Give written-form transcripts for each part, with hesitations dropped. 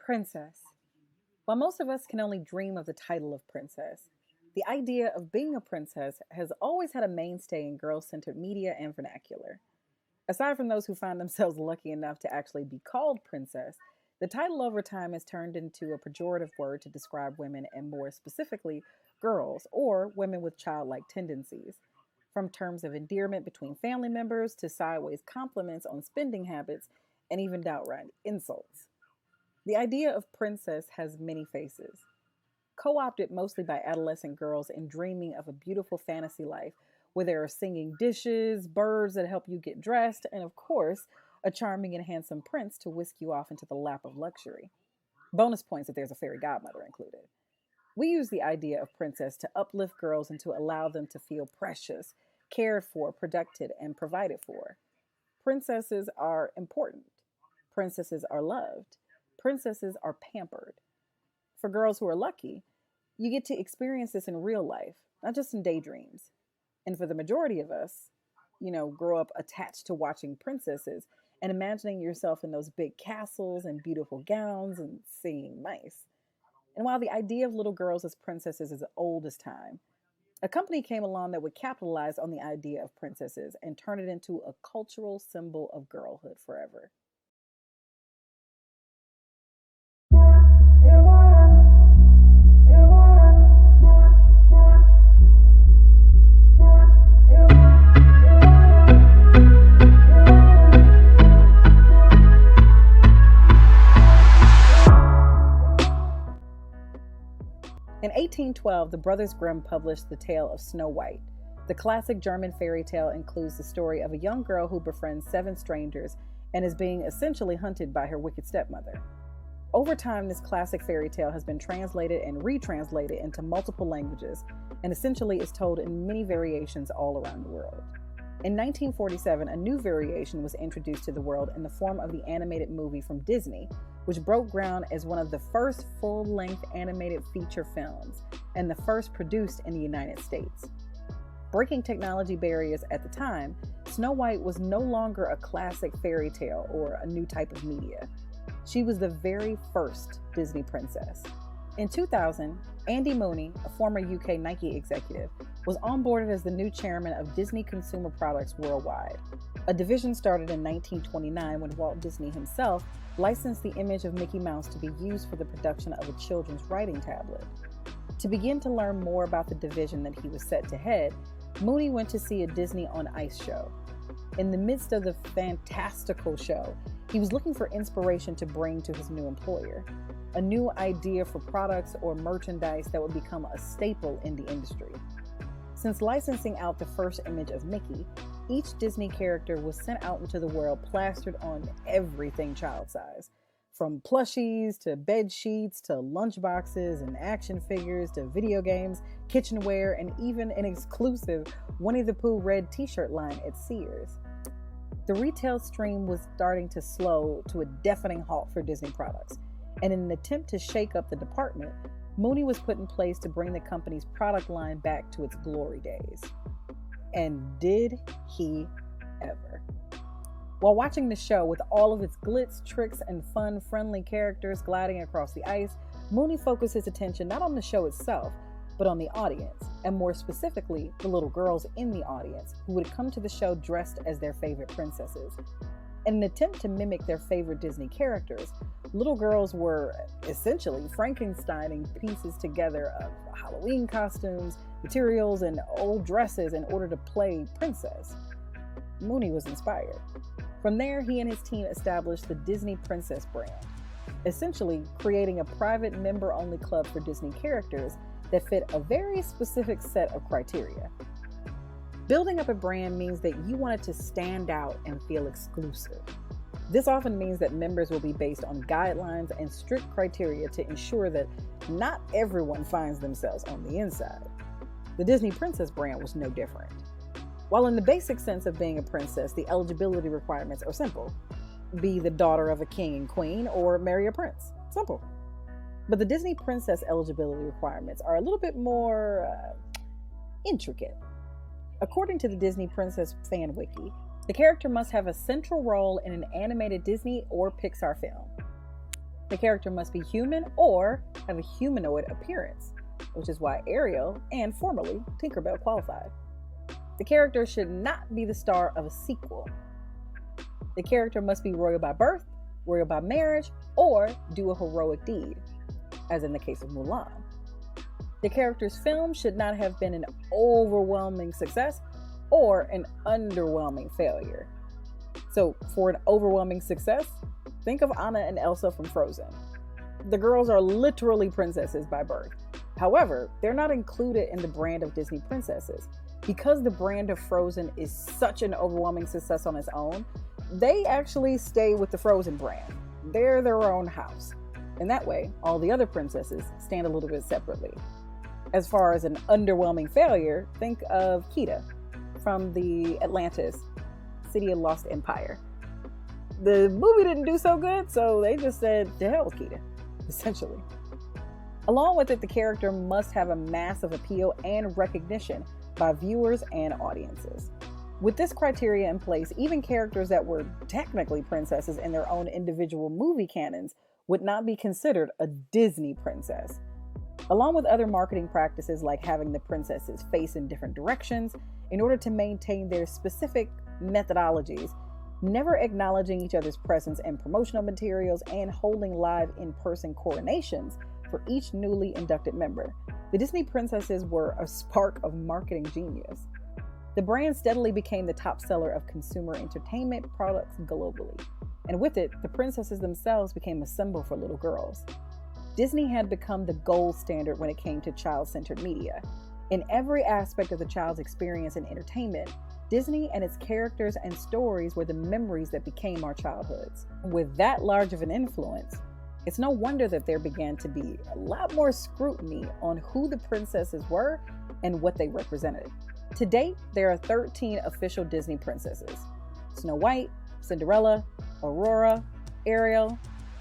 Princess. While most of us can only dream of the title of princess, the idea of being a princess has always had a mainstay in girl centered media and vernacular. Aside from those who find themselves lucky enough to actually be called princess, the title over time has turned into a pejorative word to describe women and more specifically, girls or women with childlike tendencies. From terms of endearment between family members to sideways compliments on spending habits and even downright insults. The idea of princess has many faces. Co opted mostly by adolescent girls in dreaming of a beautiful fantasy life where there are singing dishes, birds that help you get dressed, and of course, a charming and handsome prince to whisk you off into the lap of luxury. Bonus points if there's a fairy godmother included. We use the idea of princess to uplift girls and to allow them to feel precious, cared for, protected, and provided for. Princesses are important. Princesses are loved. Princesses are pampered. For girls who are lucky, you get to experience this in real life, not just in daydreams. And for the majority of us, grow up attached to watching princesses and imagining yourself in those big castles and beautiful gowns and seeing mice. And while the idea of little girls as princesses is old as time, a company came along that would capitalize on the idea of princesses and turn it into a cultural symbol of girlhood forever. In 1812, the Brothers Grimm published the tale of Snow White. The classic German fairy tale includes the story of a young girl who befriends seven strangers and is being essentially hunted by her wicked stepmother. Over time, this classic fairy tale has been translated and retranslated into multiple languages and essentially is told in many variations all around the world. In 1947, a new variation was introduced to the world in the form of the animated movie from Disney, which broke ground as one of the first full-length animated feature films and the first produced in the United States. Breaking technology barriers at the time, Snow White was no longer a classic fairy tale or a new type of media. She was the very first Disney princess. In 2000, Andy Mooney, a former UK Nike executive, was onboarded as the new chairman of Disney Consumer Products Worldwide. A division started in 1929 when Walt Disney himself licensed the image of Mickey Mouse to be used for the production of a children's writing tablet. To begin to learn more about the division that he was set to head, Mooney went to see a Disney on Ice show. In the midst of the fantastical show, he was looking for inspiration to bring to his new employer, a new idea for products or merchandise that would become a staple in the industry. Since licensing out the first image of Mickey, each Disney character was sent out into the world plastered on everything child size, from plushies to bed sheets to lunchboxes and action figures to video games, kitchenware, and even an exclusive Winnie the Pooh red t-shirt line at Sears. The retail stream was starting to slow to a deafening halt for Disney products, and in an attempt to shake up the department, Mooney was put in place to bring the company's product line back to its glory days. And did he ever? While watching the show with all of its glitz, tricks, and fun, friendly characters gliding across the ice, Mooney focused his attention not on the show itself, but on the audience, and more specifically, the little girls in the audience who would come to the show dressed as their favorite princesses. In an attempt to mimic their favorite Disney characters, little girls were essentially Frankensteining pieces together of Halloween costumes, materials, and old dresses in order to play princess. Mooney was inspired. From there, he and his team established the Disney Princess brand, essentially creating a private member-only club for Disney characters that fit a very specific set of criteria. Building up a brand means that you want it to stand out and feel exclusive. This often means that members will be based on guidelines and strict criteria to ensure that not everyone finds themselves on the inside. The Disney Princess brand was no different. While in the basic sense of being a princess, the eligibility requirements are simple. Be the daughter of a king and queen or marry a prince. Simple. But the Disney Princess eligibility requirements are a little bit more intricate. According to the Disney Princess Fan Wiki, the character must have a central role in an animated Disney or Pixar film. The character must be human or have a humanoid appearance, which is why Ariel and formerly Tinkerbell qualified. The character should not be the star of a sequel. The character must be royal by birth, royal by marriage, or do a heroic deed, as in the case of Mulan. The character's film should not have been an overwhelming success or an underwhelming failure. So, for an overwhelming success, think of Anna and Elsa from Frozen. The girls are literally princesses by birth. However, they're not included in the brand of Disney princesses. Because the brand of Frozen is such an overwhelming success on its own, they actually stay with the Frozen brand. They're their own house. In that way, all the other princesses stand a little bit separately. As far as an underwhelming failure, think of Kida from the Atlantis City of Lost Empire. The movie didn't do so good, so they just said, to hell with Kida, essentially. Along with it, the character must have a massive appeal and recognition by viewers and audiences. With this criteria in place, even characters that were technically princesses in their own individual movie canons would not be considered a Disney princess. Along with other marketing practices like having the princesses face in different directions in order to maintain their specific methodologies, never acknowledging each other's presence in promotional materials, and holding live in-person coronations for each newly inducted member, the Disney princesses were a spark of marketing genius. The brand steadily became the top seller of consumer entertainment products globally, and with it, the princesses themselves became a symbol for little girls. Disney had become the gold standard when it came to child-centered media. In every aspect of the child's experience and entertainment, Disney and its characters and stories were the memories that became our childhoods. With that large of an influence, it's no wonder that there began to be a lot more scrutiny on who the princesses were and what they represented. To date, there are 13 official Disney princesses: Snow White, Cinderella, Aurora, Ariel,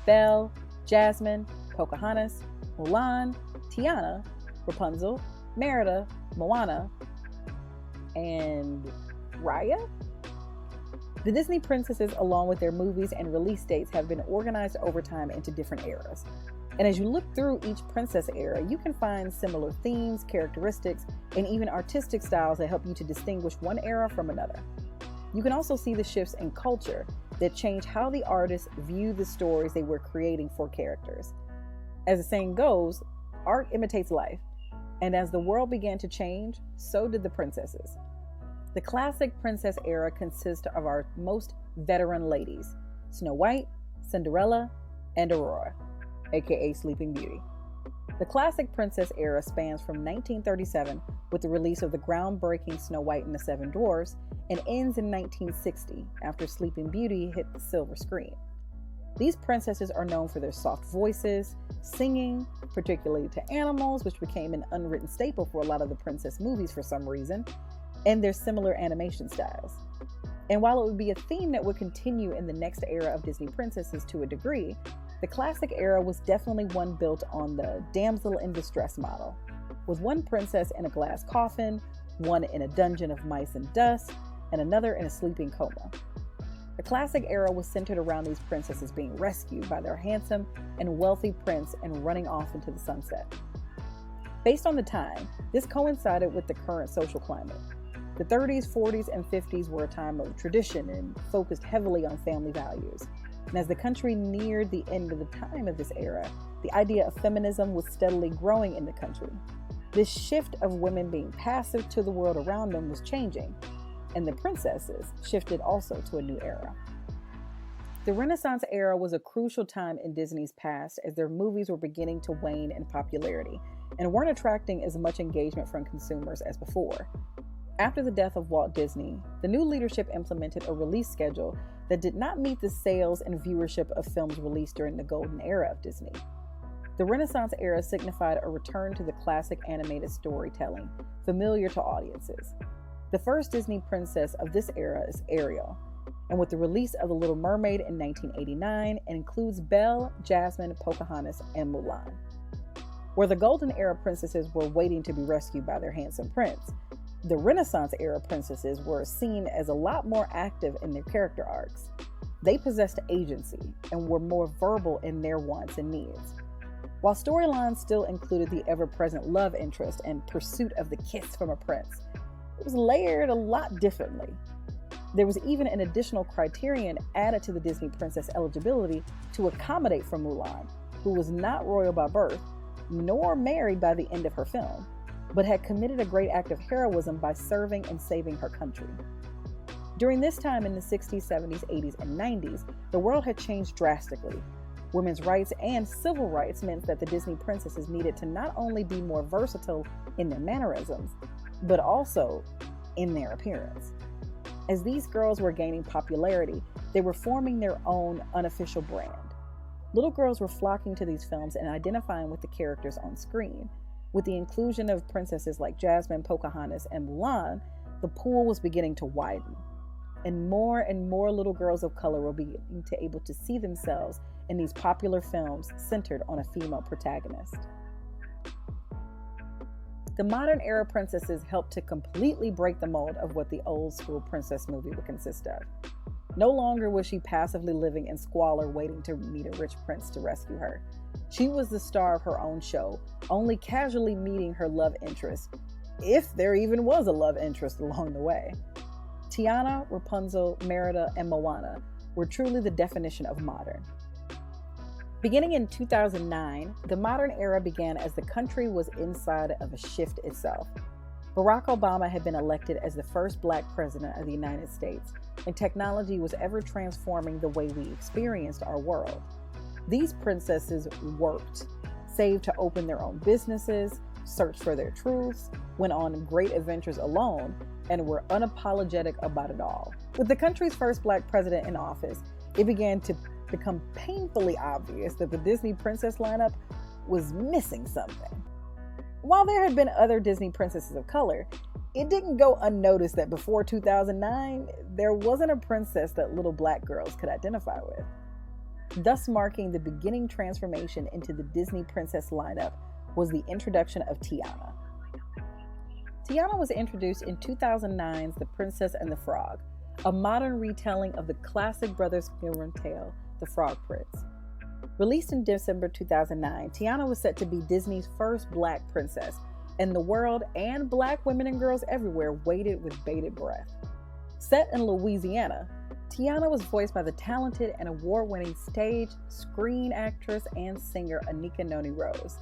Belle, Jasmine, Pocahontas, Mulan, Tiana, Rapunzel, Merida, Moana, and Raya? The Disney princesses, along with their movies and release dates, have been organized over time into different eras. And as you look through each princess era, you can find similar themes, characteristics, and even artistic styles that help you to distinguish one era from another. You can also see the shifts in culture that change how the artists view the stories they were creating for characters. As the saying goes, art imitates life. And as the world began to change, so did the princesses. The classic princess era consists of our most veteran ladies: Snow White, Cinderella, and Aurora, aka Sleeping Beauty. The classic princess era spans from 1937 with the release of the groundbreaking Snow White and the Seven Dwarfs and ends in 1960 after Sleeping Beauty hit the silver screen. These princesses are known for their soft voices, singing, particularly to animals, which became an unwritten staple for a lot of the princess movies for some reason, and their similar animation styles. And while it would be a theme that would continue in the next era of Disney princesses to a degree, the classic era was definitely one built on the damsel in distress model, with one princess in a glass coffin, one in a dungeon of mice and dust, and another in a sleeping coma. The classic era was centered around these princesses being rescued by their handsome and wealthy prince and running off into the sunset. Based on the time, this coincided with the current social climate. The 30s, 40s, and 50s were a time of tradition and focused heavily on family values. And as the country neared the end of the time of this era, the idea of feminism was steadily growing in the country. This shift of women being passive to the world around them was changing, and the princesses shifted also to a new era. The Renaissance era was a crucial time in Disney's past as their movies were beginning to wane in popularity and weren't attracting as much engagement from consumers as before. After the death of Walt Disney, the new leadership implemented a release schedule that did not meet the sales and viewership of films released during the golden era of Disney. The Renaissance era signified a return to the classic animated storytelling, familiar to audiences. The first Disney princess of this era is Ariel, and with the release of The Little Mermaid in 1989, it includes Belle, Jasmine, Pocahontas, and Mulan. Where the golden era princesses were waiting to be rescued by their handsome prince, the Renaissance era princesses were seen as a lot more active in their character arcs. They possessed agency and were more verbal in their wants and needs. While storylines still included the ever-present love interest and pursuit of the kiss from a prince, it was layered a lot differently. There was even an additional criterion added to the Disney princess eligibility to accommodate for Mulan, who was not royal by birth, nor married by the end of her film, but had committed a great act of heroism by serving and saving her country. During this time in the 60s, 70s, 80s, and 90s, the world had changed drastically. Women's rights and civil rights meant that the Disney princesses needed to not only be more versatile in their mannerisms, but also in their appearance. As these girls were gaining popularity, they were forming their own unofficial brand. Little girls were flocking to these films and identifying with the characters on screen. With the inclusion of princesses like Jasmine, Pocahontas, and Mulan, the pool was beginning to widen. And more little girls of color were beginning to able to see themselves in these popular films centered on a female protagonist. The modern era princesses helped to completely break the mold of what the old school princess movie would consist of. No longer was she passively living in squalor waiting to meet a rich prince to rescue her. She was the star of her own show, only casually meeting her love interest, if there even was a love interest along the way. Tiana, Rapunzel, Merida, and Moana were truly the definition of modern. Beginning in 2009, the modern era began as the country was inside of a shift itself. Barack Obama had been elected as the first Black president of the United States, and technology was ever transforming the way we experienced our world. These princesses worked, saved to open their own businesses, searched for their truths, went on great adventures alone, and were unapologetic about it all. With the country's first Black president in office, it began to become painfully obvious that the Disney princess lineup was missing something. While there had been other Disney princesses of color, it didn't go unnoticed that before 2009, there wasn't a princess that little Black girls could identify with. Thus marking the beginning transformation into the Disney princess lineup was the introduction of Tiana. Tiana was introduced in 2009's The Princess and the Frog, a modern retelling of the classic Brothers Grimm tale, The Frog Prince. Released in December 2009, Tiana was set to be Disney's first Black princess, and the world and Black women and girls everywhere waited with bated breath. Set in Louisiana, Tiana was voiced by the talented and award-winning stage, screen actress, and singer Anika Noni Rose.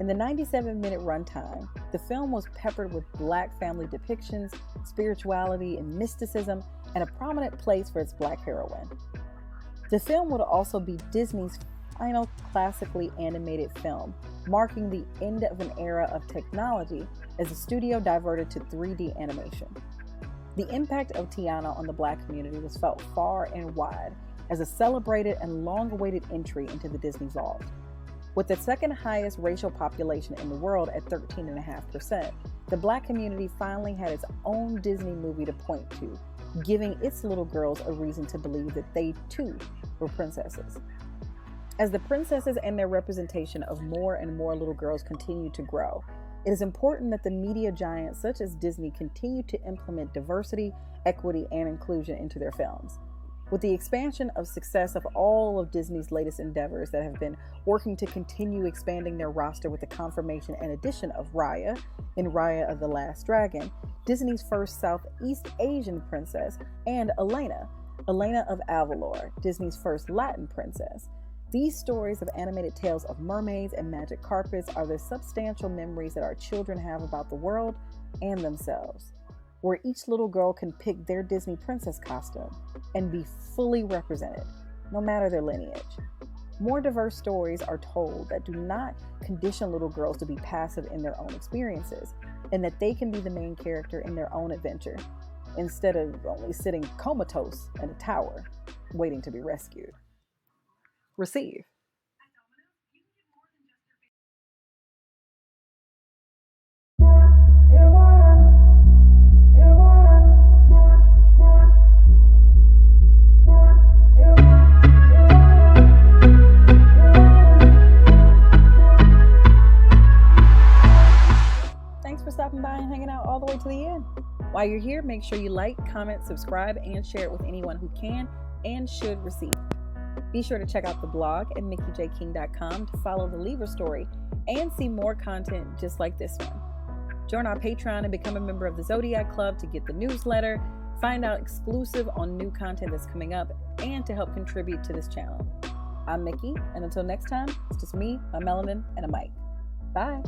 In the 97-minute runtime, the film was peppered with Black family depictions, spirituality, and mysticism, and a prominent place for its Black heroine. The film would also be Disney's final classically animated film, marking the end of an era of technology as the studio diverted to 3D animation. The impact of Tiana on the Black community was felt far and wide as a celebrated and long-awaited entry into the Disney vault. With the second highest racial population in the world at 13.5%, the Black community finally had its own Disney movie to point to, giving its little girls a reason to believe that they too were princesses. As the princesses and their representation of more and more little girls continue to grow, it is important that the media giants such as Disney continue to implement diversity, equity, and inclusion into their films. With the expansion of success of all of Disney's latest endeavors that have been working to continue expanding their roster with the confirmation and addition of Raya in Raya of the Last Dragon, Disney's first Southeast Asian princess, and Elena of Avalor, Disney's first Latin princess. These stories of animated tales of mermaids and magic carpets are the substantial memories that our children have about the world and themselves, where each little girl can pick their Disney princess costume and be fully represented, no matter their lineage. More diverse stories are told that do not condition little girls to be passive in their own experiences, and that they can be the main character in their own adventure, instead of only sitting comatose in a tower, waiting to be rescued. Receive. Thanks for stopping by and hanging out all the way to the end. While you're here, make sure you like, comment, subscribe, and share it with anyone who can and should receive. Be sure to check out the blog at mickeyjking.com to follow the Libra story and see more content just like this one. Join our Patreon and become a member of the Zodiac Club to get the newsletter, find out exclusive on new content that's coming up, and to help contribute to this channel. I'm Mickey, and until next time, it's just me, my melanin, and a mic. Bye.